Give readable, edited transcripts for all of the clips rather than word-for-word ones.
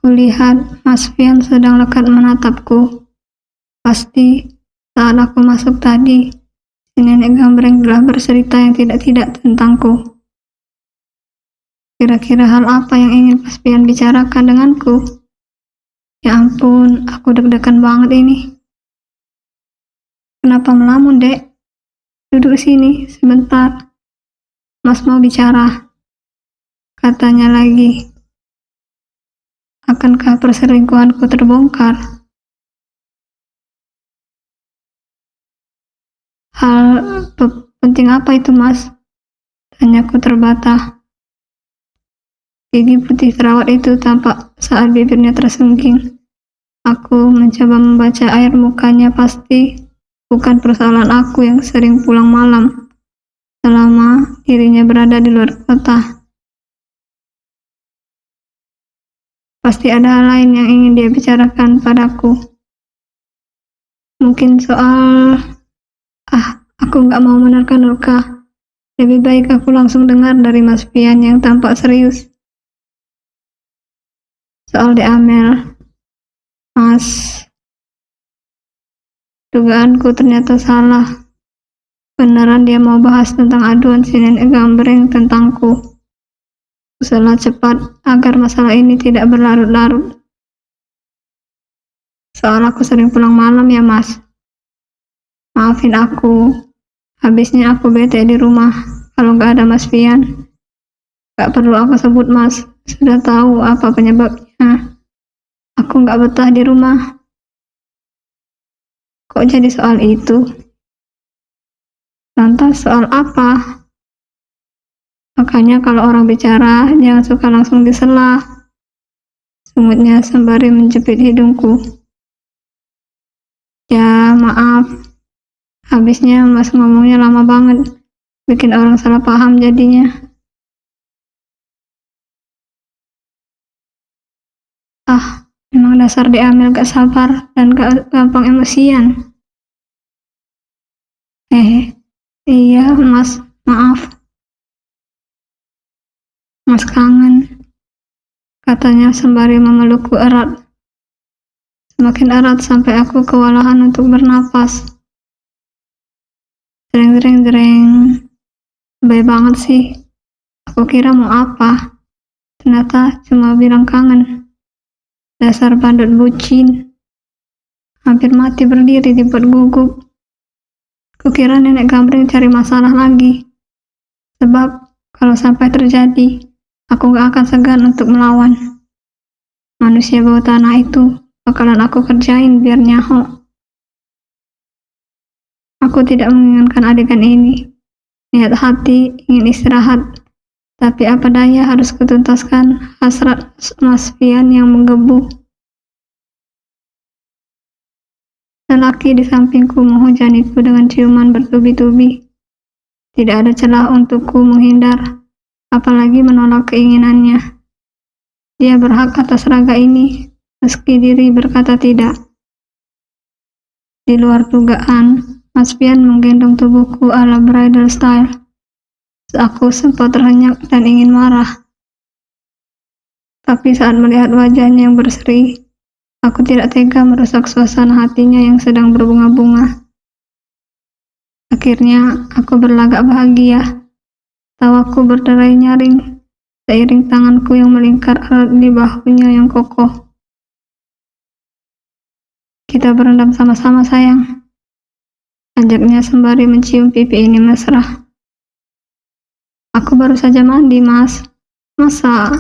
Kulihat Mas Fian sedang lekat menatapku. Pasti saat aku masuk tadi, si nenek gambreng telah bercerita yang tidak-tidak tentangku. Kira-kira hal apa yang ingin Mas Fian bicarakan denganku? Ya ampun, aku deg-degan banget ini. Kenapa melamun, Dek? Duduk sini sebentar. Mas mau bicara. Katanya lagi. Akankah perselingkuhanku terbongkar? Hal penting apa itu, Mas? Tanyaku terbata. Gigi putih terawat itu tampak saat bibirnya tersungging. Aku mencoba membaca air mukanya. Pasti bukan persoalan aku yang sering pulang malam selama dirinya berada di luar kota. Pasti ada hal lain yang ingin dia bicarakan padaku. Mungkin soal... aku nggak mau menerka-nerka. Lebih baik aku langsung dengar dari Mas Fian yang tampak serius. Soal De Amel, Mas. Dugaanku ternyata salah. Beneran dia mau bahas tentang aduan si nenek gambreng tentangku. Usahalah cepat agar masalah ini tidak berlarut-larut. Soal aku sering pulang malam ya, Mas. Maafin aku. Habisnya aku bete di rumah kalau nggak ada Mas Fian. Nggak perlu aku sebut, Mas. Sudah tahu apa penyebabnya. Aku nggak betah di rumah. Kok jadi soal itu? Lantas soal apa? Makanya kalau orang bicara, jangan suka langsung disela. Sungutnya sembari menjepit hidungku. Ya, maaf. Habisnya Mas ngomongnya lama banget. Bikin orang salah paham jadinya. Memang dasar De Amel gak sabar dan gak gampang emosian. Iya, Mas. Maaf. Mas kangen. Katanya sembari memelukku erat. Semakin erat sampai aku kewalahan untuk bernapas. Dereng. Baik banget sih. Aku kira mau apa. Ternyata cuma bilang kangen. Dasar bandut bucin. Hampir mati berdiri di perut gugup. Kukira nenek gambreng cari masalah lagi. Sebab kalau sampai terjadi, aku gak akan segan untuk melawan. Manusia bawah tanah itu bakalan aku kerjain biar nyaho. Aku tidak menginginkan adegan ini. Niat hati ingin istirahat. Tapi apa daya harus kutuntaskan hasrat Mas Fian yang menggebu. Lelaki di sampingku menghujaniku dengan ciuman bertubi-tubi. Tidak ada celah untukku menghindar, apalagi menolak keinginannya. Dia berhak atas raga ini, meski diri berkata tidak. Di luar dugaan, Mas Fian menggendong tubuhku ala bridal style. Aku sempat terhenyak dan ingin marah. Tapi saat melihat wajahnya yang berseri, aku tidak tega merusak suasana hatinya yang sedang berbunga-bunga. Akhirnya, aku berlagak bahagia. Tawaku berderai nyaring, seiring tanganku yang melingkar erat di bahunya yang kokoh. Kita berendam sama-sama, sayang. Ajaknya sembari mencium pipi ini mesra. Aku baru saja mandi, Mas. Masa?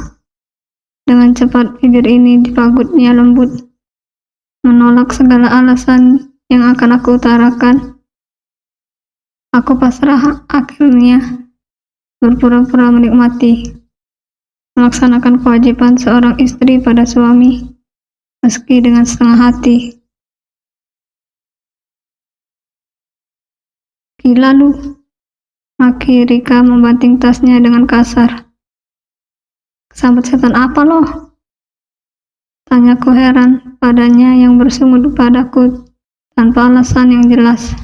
Dengan cepat bibir ini dipagutnya lembut, menolak segala alasan yang akan aku utarakan. Aku pasrah akhirnya, berpura-pura menikmati, melaksanakan kewajiban seorang istri pada suami, meski dengan setengah hati. Gila lu, maki Rika membanting tasnya dengan kasar. Kesambet setan apa loh? Tanyaku heran padanya yang bersungut padaku tanpa alasan yang jelas.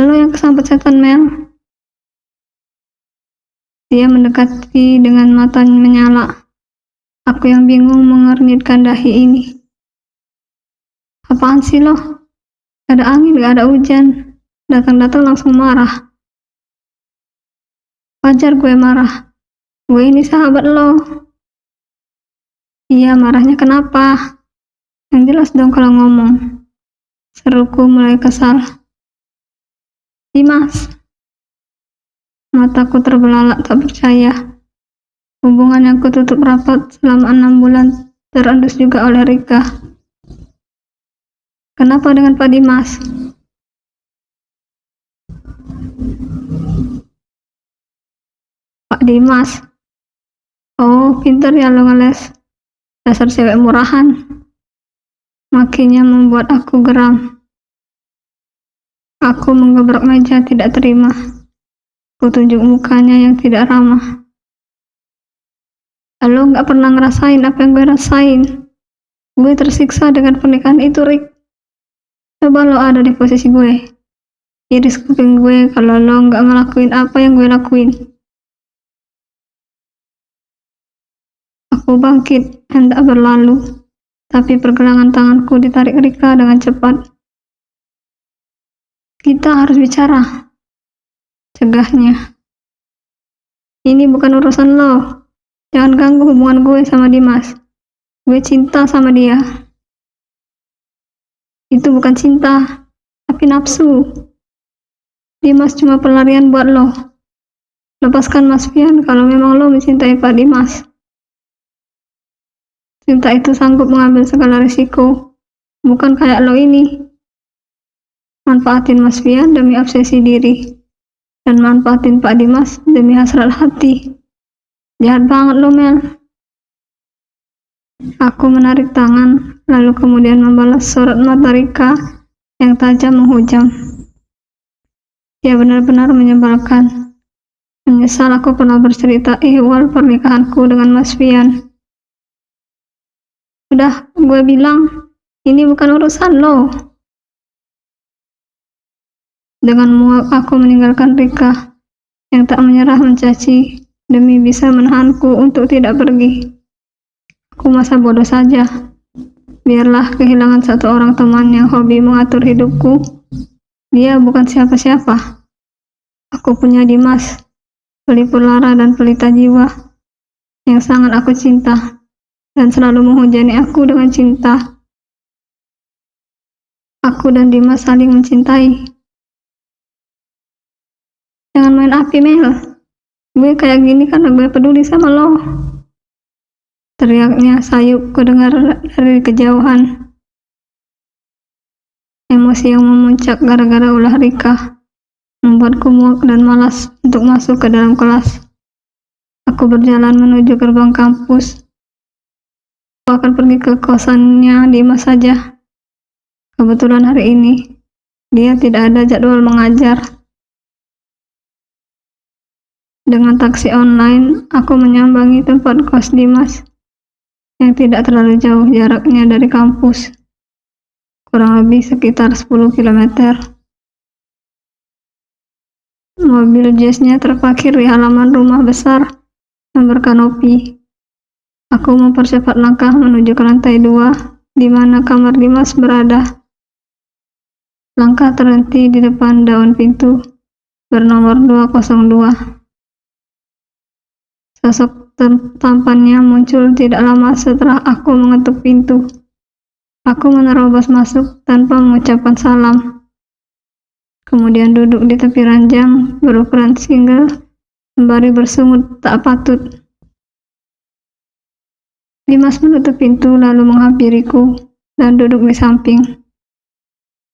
Lo yang kesambet setan, Mel? Dia mendekati dengan mata menyala. Aku yang bingung mengernyitkan dahi ini. Apaan sih lo? Gak ada angin, gak ada hujan. Datang-datang langsung marah. Wajar gue marah. Gue ini sahabat lo. Iya, marahnya kenapa? Yang jelas dong kalau ngomong. Seruku mulai kesal. Dimas. Mataku terbelalak tak percaya. Hubungan yang kututup rapat selama 6 bulan terendus juga oleh Rika. Kenapa dengan Pak Dimas? Pak Dimas. Oh, pintar ya lo ngeles. Dasar cewek murahan. Makinya membuat aku geram. Aku menggebrak meja tidak terima. Kutunjuk mukanya yang tidak ramah. Lo gak pernah ngerasain apa yang gue rasain. Gue tersiksa dengan pernikahan itu, Rick. Coba lo ada di posisi gue. Iris kuping gue kalau lo gak ngelakuin apa yang gue lakuin. Aku bangkit, hendak berlalu. Tapi pergelangan tanganku ditarik Rika dengan cepat. Kita harus bicara. Cegahnya. Ini bukan urusan lo. Jangan ganggu hubungan gue sama Dimas. Gue cinta sama dia. Itu bukan cinta, tapi nafsu. Dimas cuma pelarian buat lo. Lepaskan Mas Fian kalau memang lo mencintai Pak Dimas. Cinta itu sanggup mengambil segala risiko. Bukan kayak lo ini. Manfaatin Mas Fian demi obsesi diri. Dan manfaatin Pak Dimas demi hasrat hati. Jahat banget lo, Mel. Aku menarik tangan, lalu kemudian membalas sorot mata Rika yang tajam menghujam. Dia benar-benar menyebalkan. Menyesal aku pernah bercerita ihwal pernikahanku dengan Mas Fian. Udah, gue bilang, ini bukan urusan lo. Dengan muak aku meninggalkan Rika yang tak menyerah mencaci demi bisa menahanku untuk tidak pergi. Aku masa bodoh saja. Biarlah kehilangan satu orang teman yang hobi mengatur hidupku. Dia bukan siapa-siapa. Aku punya Dimas, pelipur lara dan pelita jiwa, yang sangat aku cinta, dan selalu menghujani aku dengan cinta. Aku dan Dimas saling mencintai. Jangan main api, Mel. Gue kayak gini karena gue peduli sama lo. Teriaknya sayup kudengar dari kejauhan. Emosi yang memuncak gara-gara ulah Rika membuatku muak dan malas untuk masuk ke dalam kelas. Aku berjalan menuju gerbang kampus. Aku akan pergi ke kosannya Dimas saja. Kebetulan hari ini dia tidak ada jadwal mengajar. Dengan taksi online, aku menyambangi tempat kos Dimas yang tidak terlalu jauh jaraknya dari kampus, kurang lebih sekitar 10 km. Mobil jazznya terparkir di halaman rumah besar yang berkanopi. Aku mempercepat langkah menuju ke lantai 2, di mana kamar Dimas berada. Langkah terhenti di depan daun pintu bernomor 202. Sosok tampannya muncul tidak lama setelah aku mengetuk pintu. Aku menerobos masuk tanpa mengucapkan salam. Kemudian duduk di tepi ranjang berukuran single sembari bersungut tak patut. Dimas menutup pintu lalu menghampiriku dan duduk di samping.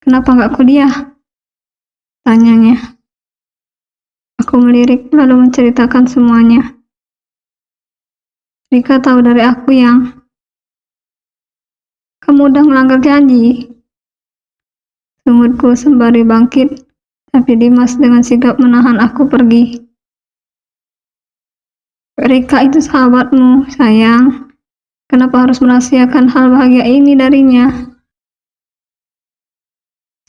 Kenapa nggak kuliah? Tanyanya. Aku melirik lalu menceritakan semuanya. Rika tahu dari aku yang, kamu udah melanggar janji. Sungutku sembari bangkit, tapi Dimas dengan sigap menahan aku pergi. Rika itu sahabatmu, sayang. Kenapa harus merahasiakan hal bahagia ini darinya?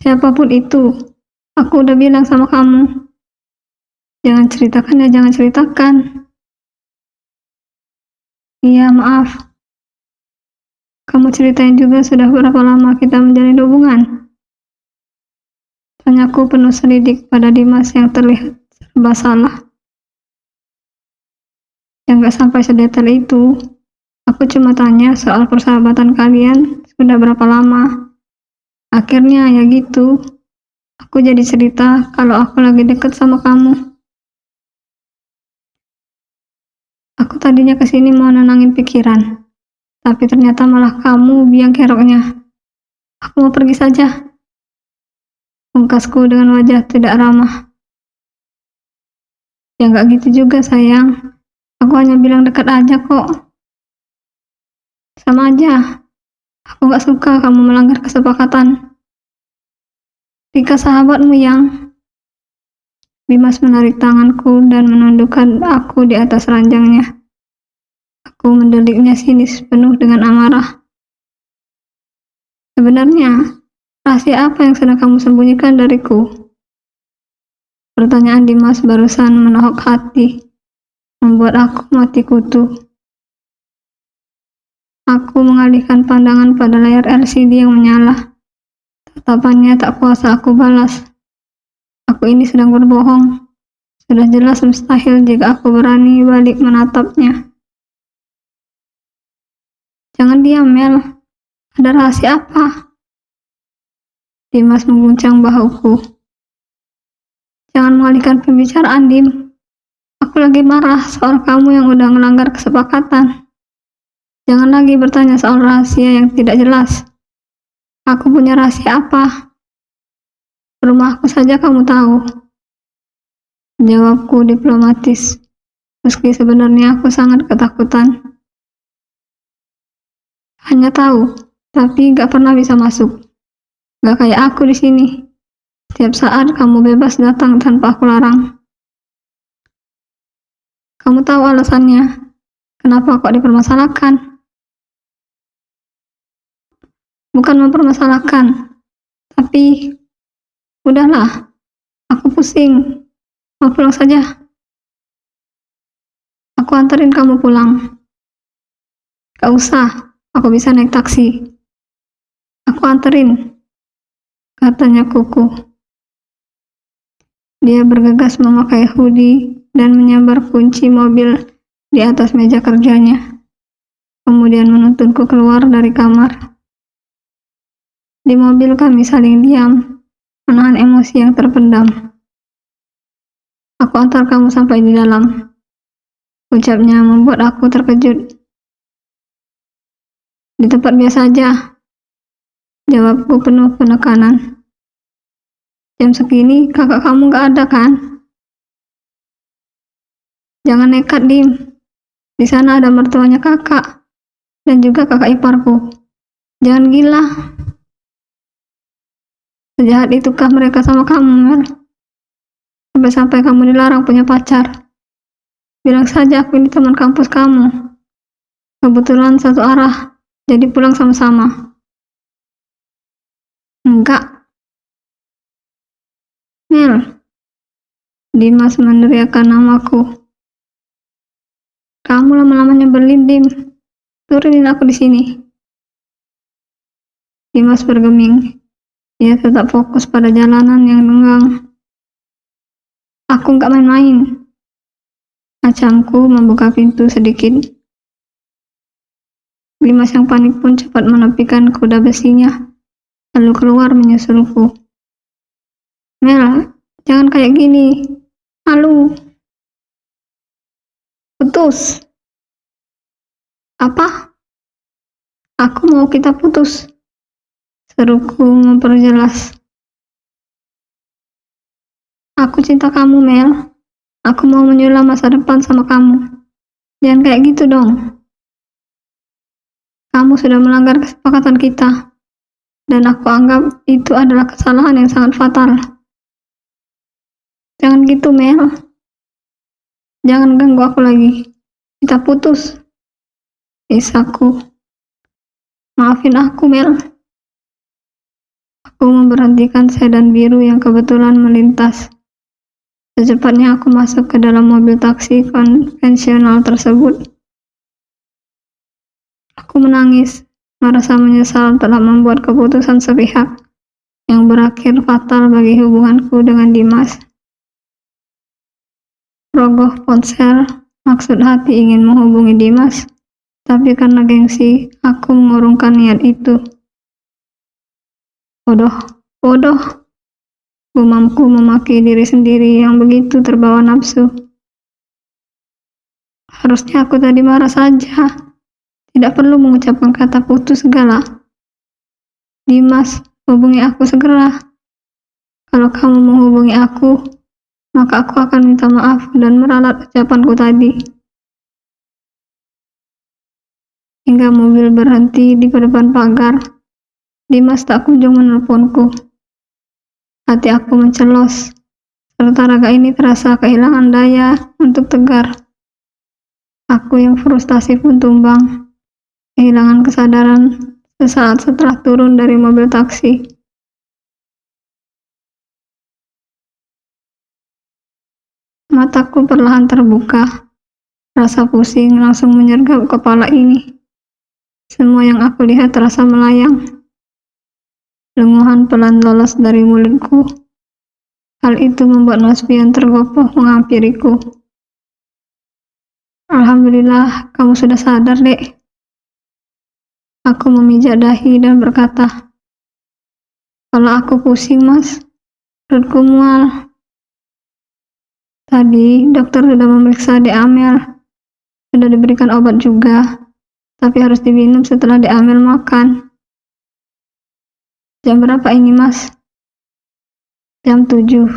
Siapapun itu, aku udah bilang sama kamu. Jangan ceritakan ya, jangan ceritakan. Iya, maaf. Kamu ceritain juga sudah berapa lama kita menjalin hubungan? Tanyaku penuh selidik pada Dimas yang terlihat serba salah. Ya nggak sampai sedetail itu. Aku cuma tanya soal persahabatan kalian sudah berapa lama. Akhirnya ya gitu. Aku jadi cerita kalau aku lagi deket sama kamu. Aku tadinya kesini mau nenangin pikiran. Tapi ternyata malah kamu biang keroknya. Aku mau pergi saja. Pungkasku dengan wajah tidak ramah. Ya nggak gitu juga sayang. Aku hanya bilang dekat aja kok. Sama aja. Aku nggak suka kamu melanggar kesepakatan. Rika sahabatmu yang... Dimas menarik tanganku dan menundukkan aku di atas ranjangnya. Aku mendeliknya sinis penuh dengan amarah. Sebenarnya, rahasia apa yang sedang kamu sembunyikan dariku? Pertanyaan Dimas barusan menohok hati, membuat aku mati kutu. Aku mengalihkan pandangan pada layar LCD yang menyala. Tatapannya tak kuasa aku balas. Aku ini sedang berbohong. Sudah jelas mustahil jika aku berani balik menatapnya. Jangan diam, Mel. Ada rahasia apa? Dimas mengguncang bahuku. Jangan mengalihkan pembicaraan, Dim. Aku lagi marah soal kamu yang udah melanggar kesepakatan. Jangan lagi bertanya soal rahasia yang tidak jelas. Aku punya rahasia apa? Rumahku saja kamu tahu. Jawabku diplomatis, meski sebenarnya aku sangat ketakutan. Hanya tahu, tapi gak pernah bisa masuk. Gak kayak aku di sini. Setiap saat kamu bebas datang tanpa aku larang. Kamu tahu alasannya, kenapa kok dipermasalahkan? Bukan mempermasalahkan, tapi udahlah, aku pusing. Mau pulang saja. Aku anterin kamu pulang. Gak usah, aku bisa naik taksi. Aku anterin, katanya kuku. Dia bergegas memakai hoodie dan menyambar kunci mobil di atas meja kerjanya. Kemudian menuntunku keluar dari kamar. Di mobil kami saling diam, menahan emosi yang terpendam. Aku antar kamu sampai di dalam. Ucapnya membuat aku terkejut. Di tempat biasa aja, jawabku penuh penekanan. Jam segini kakak kamu gak ada kan? Jangan nekat, Dim. Di sana ada mertuanya kakak dan juga kakak iparku. Jangan gila. Sejahat itukah mereka sama kamu, Mel? Sampai-sampai kamu dilarang punya pacar. Bilang saja aku ini teman kampus kamu. Kebetulan satu arah, jadi pulang sama-sama. Enggak. Mel. Dimas meneriakkan namaku. Kamu lama-lama nyebelin, Dim. Turunin aku di sini. Dimas bergeming. Dia tetap fokus pada jalanan yang lenggang. Aku nggak main-main. Acamku membuka pintu sedikit. Dimas yang panik pun cepat menepikan kuda besinya, lalu keluar menyusulku. Mel, jangan kayak gini. Halu. Putus. Apa? Aku mau kita putus. Seruku memperjelas. Aku cinta kamu, Mel. Aku mau menyulam masa depan sama kamu. Jangan kayak gitu dong. Kamu sudah melanggar kesepakatan kita. Dan aku anggap itu adalah kesalahan yang sangat fatal. Jangan gitu, Mel. Jangan ganggu aku lagi. Kita putus. Isaku. Maafin aku, Mel. Aku memberhentikan sedan biru yang kebetulan melintas. Secepatnya aku masuk ke dalam mobil taksi konvensional tersebut. Aku menangis merasa menyesal telah membuat keputusan sepihak yang berakhir fatal bagi hubunganku dengan Dimas. Rogoh ponsel, maksud hati ingin menghubungi Dimas, tapi karena gengsi, aku mengurungkan niat itu. Bodoh, gumamku memaki diri sendiri yang begitu terbawa nafsu. Harusnya aku tadi marah saja, tidak perlu mengucapkan kata putus segala. Dimas, hubungi aku segera. Kalau kamu menghubungi aku, maka aku akan minta maaf dan meralat ucapanku tadi. Hingga mobil berhenti di depan pagar, Dimas tak kunjung menelponku. Hati aku mencelos, serta raga ini terasa kehilangan daya untuk tegar. Aku yang frustasi pun tumbang, kehilangan kesadaran sesaat setelah turun dari mobil taksi. Mataku perlahan terbuka, rasa pusing langsung menyergap kepala ini. Semua yang aku lihat terasa melayang. Lenguhan pelan lolos dari mulutku. Hal itu membuat Mas Pian tergopoh menghampiriku. Alhamdulillah, kamu sudah sadar, Dek. Aku memijak dahi dan berkata, kalau aku pusing, Mas, perutku mual. Tadi dokter sudah memeriksa Dek Amel, sudah diberikan obat juga, tapi harus diminum setelah Dek Amel makan. Jam berapa ini, Mas? Jam 7,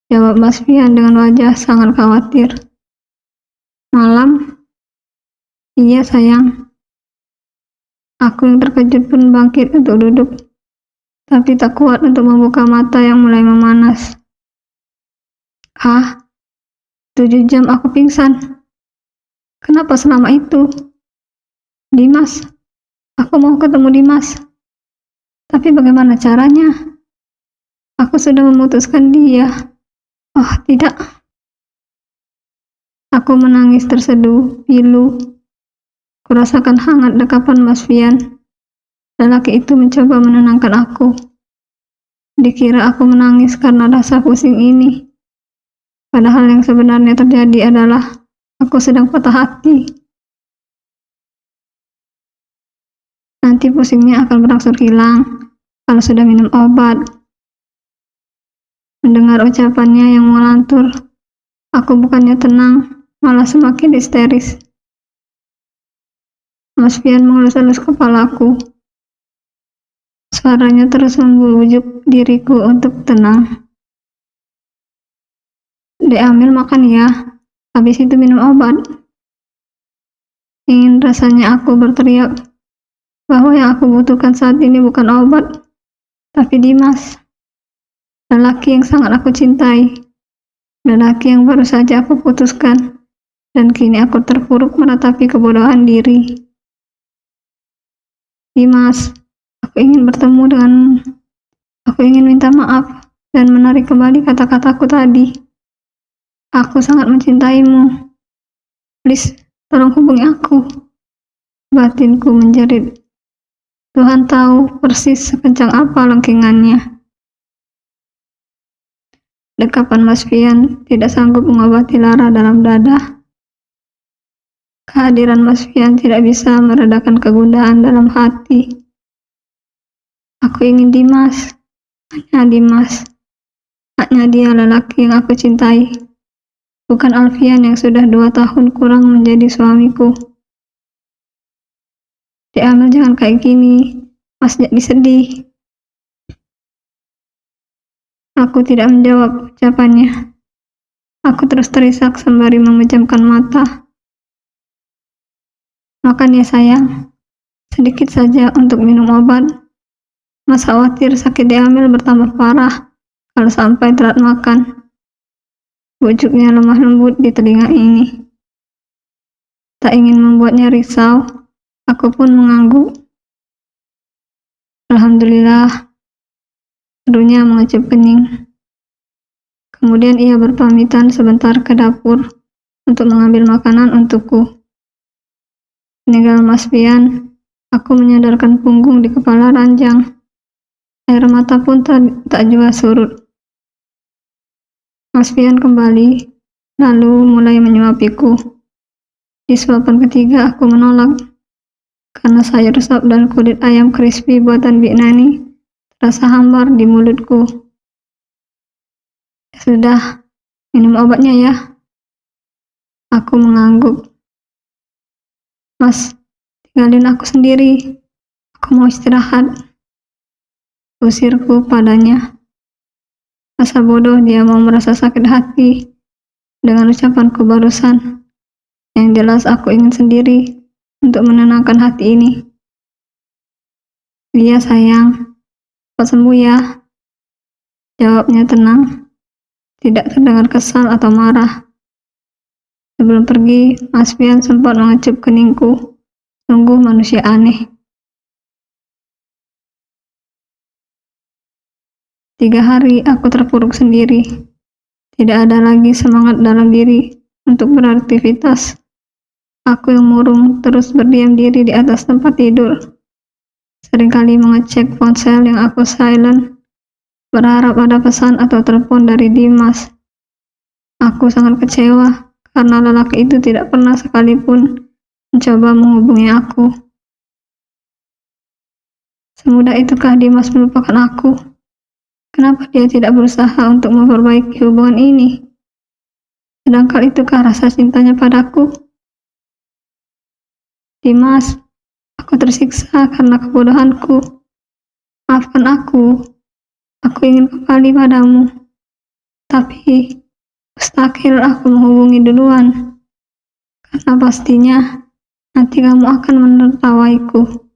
jawab Mas Pian dengan wajah sangat khawatir. Malam? Iya, sayang. Aku yang terkejut pun bangkit untuk duduk, tapi tak kuat untuk membuka mata yang mulai memanas. 7 jam aku pingsan. Kenapa selama itu? Dimas, aku mau ketemu Dimas. Tapi bagaimana caranya? Aku sudah memutuskan dia. Oh, tidak. Aku menangis terseduh, pilu. Kurasakan hangat dekapan Mas Pian. Lelaki itu mencoba menenangkan aku. Dikira aku menangis karena rasa pusing ini. Padahal yang sebenarnya terjadi adalah aku sedang patah hati. Nanti pusingnya akan berangsur hilang kalau sudah minum obat. Mendengar ucapannya yang mengelantur, aku bukannya tenang, malah semakin histeris. Mas Pian mengelus-elus kepalaku. Suaranya terus membujuk diriku untuk tenang. Dek Amel makan ya, habis itu minum obat. Ingin rasanya aku berteriak bahwa yang aku butuhkan saat ini bukan obat, tapi Dimas. Lelaki yang sangat aku cintai. Lelaki yang baru saja aku putuskan, dan kini aku terpuruk meratapi kebodohan diri. Dimas, aku ingin bertemu dengan... Aku ingin minta maaf dan menarik kembali kata-kataku tadi. Aku sangat mencintaimu. Please, tolong hubungi aku. Batinku menjerit. Tuhan tahu persis sekencang apa lengkingannya. Dekapan Mas Pian tidak sanggup mengobati lara dalam dada. Kehadiran Mas Pian tidak bisa meredakan kegundahan dalam hati. Aku ingin Dimas. Hanya Dimas. Hanya dia lelaki yang aku cintai. Bukan Alfian yang sudah 2 tahun kurang menjadi suamiku. Dek Amel jangan kayak gini, Mas jadi sedih. Aku tidak menjawab ucapannya. Aku terus terisak sembari memejamkan mata. Makan ya sayang, sedikit saja untuk minum obat. Mas khawatir sakit Dek Amel bertambah parah kalau sampai telat makan. Bujuknya lemah lembut di telinga ini. Tak ingin membuatnya risau, aku pun mengangguk. Alhamdulillah, serunya mengecup kening. Kemudian ia berpamitan sebentar ke dapur untuk mengambil makanan untukku. Meninggal Mas Pian, Aku menyadarkan punggung di kepala ranjang. Air mata pun tak jua surut. Mas Pian kembali, lalu mulai menyuapiku. Di suapan ketiga aku menolak, karena sayur sop dan kulit ayam crispy buatan Bik Nani terasa hambar di mulutku. Ya sudah, minum obatnya ya. Aku mengangguk. Mas, tinggalin aku sendiri. Aku mau istirahat. Usirku padanya. Masa bodoh dia mau merasa sakit hati dengan ucapanku barusan. Yang jelas aku ingin sendiri untuk menenangkan hati ini. Iya sayang, cepat sembuh ya. Jawabnya tenang, tidak terdengar kesal atau marah. Sebelum pergi, Mas Pian sempat mengecup keningku. Sungguh manusia aneh. 3 hari aku terpuruk sendiri. Tidak ada lagi semangat dalam diri untuk beraktivitas. Aku yang murung terus berdiam diri di atas tempat tidur. Seringkali mengecek ponsel yang aku silent, berharap ada pesan atau telepon dari Dimas. Aku sangat kecewa karena lelaki itu tidak pernah sekalipun mencoba menghubungi aku. Semudah itukah Dimas melupakan aku? Kenapa dia tidak berusaha untuk memperbaiki hubungan ini? Sedangkan itukah rasa cintanya padaku? Dimas, aku tersiksa karena kebodohanku. Maafkan aku. Aku ingin kembali padamu. Tapi, mustahil aku menghubungi duluan. Karena pastinya, nanti kamu akan menertawaiku.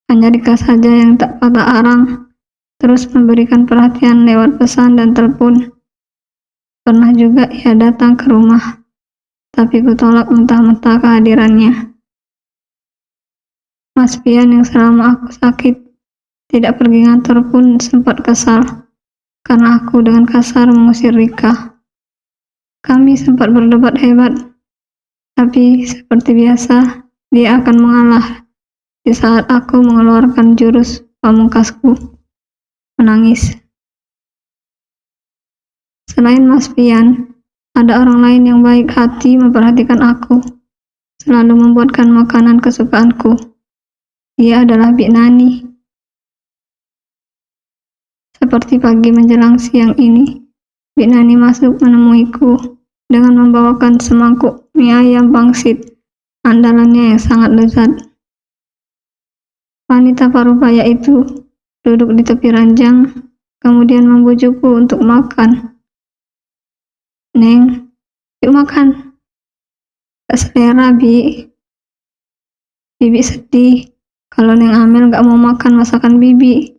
Hanya Rika saja yang tak patah arang, terus memberikan perhatian lewat pesan dan telepon. Pernah juga ia datang ke rumah, tapi kutolak mentah-mentah kehadirannya. Mas Pian yang selama aku sakit tidak pergi ngantor pun sempat kesal, karena aku dengan kasar mengusir Rika. Kami sempat berdebat hebat, tapi seperti biasa, dia akan mengalah di saat aku mengeluarkan jurus pamungkasku, menangis. Selain Mas Pian, ada orang lain yang baik hati memperhatikan aku, selalu membuatkan makanan kesukaanku. Dia adalah Bik Nani. Seperti pagi menjelang siang ini, Bik Nani masuk menemuiku dengan membawakan semangkuk mie ayam pangsit, andalannya yang sangat lezat. Wanita parubaya itu duduk di tepi ranjang, kemudian membujukku untuk makan. Neng, yuk makan. Gak selera, Bi. Bibi sedih kalau Neng Amel gak mau makan masakan Bibi.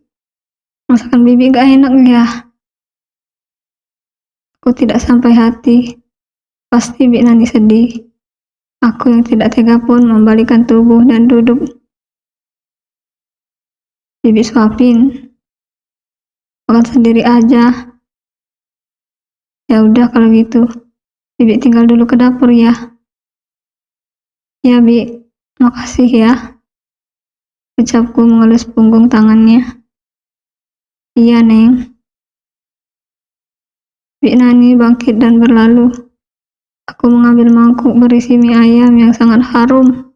Masakan Bibi gak enak ya. Aku tidak sampai hati. Pasti Bik Nani sedih. Aku yang tidak tega pun membalikkan tubuh dan duduk. Bibi suapin. Makan sendiri aja. Ya udah kalau gitu. Bibi tinggal dulu ke dapur ya. Ya Bi, makasih ya. Ucapku mengelus punggung tangannya. Iya Neng. Bik Nani bangkit dan berlalu. Aku mengambil mangkuk berisi mie ayam yang sangat harum.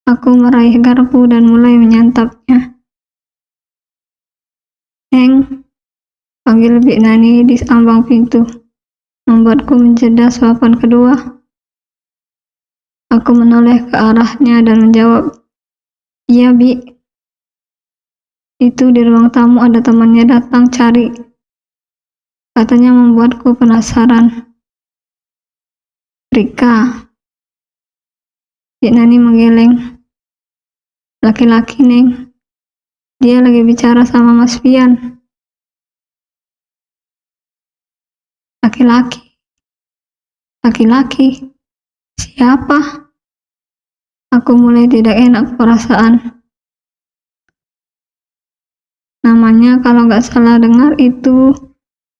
Aku meraih garpu dan mulai menyantapnya. Neng, panggil Bik Nani di ambang pintu, membuatku menjeda suapan kedua. Aku menoleh ke arahnya dan menjawab, iya Bi. Itu di ruang tamu ada temannya datang cari. Katanya membuatku penasaran. Rika. Bik Nani menggeleng. Laki-laki Neng. Dia lagi bicara sama Mas Pian. Laki-laki. Laki-laki. Siapa? Aku mulai tidak enak perasaan. Namanya kalau nggak salah dengar itu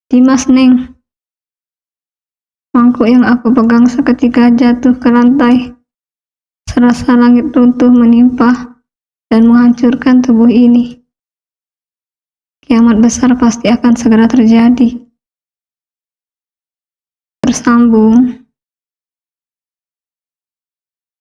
Dimas Neng. Mangkuk yang aku pegang seketika jatuh ke lantai. serasa langit runtuh menimpa dan menghancurkan tubuh ini. Kiamat besar pasti akan segera terjadi. Bersambung.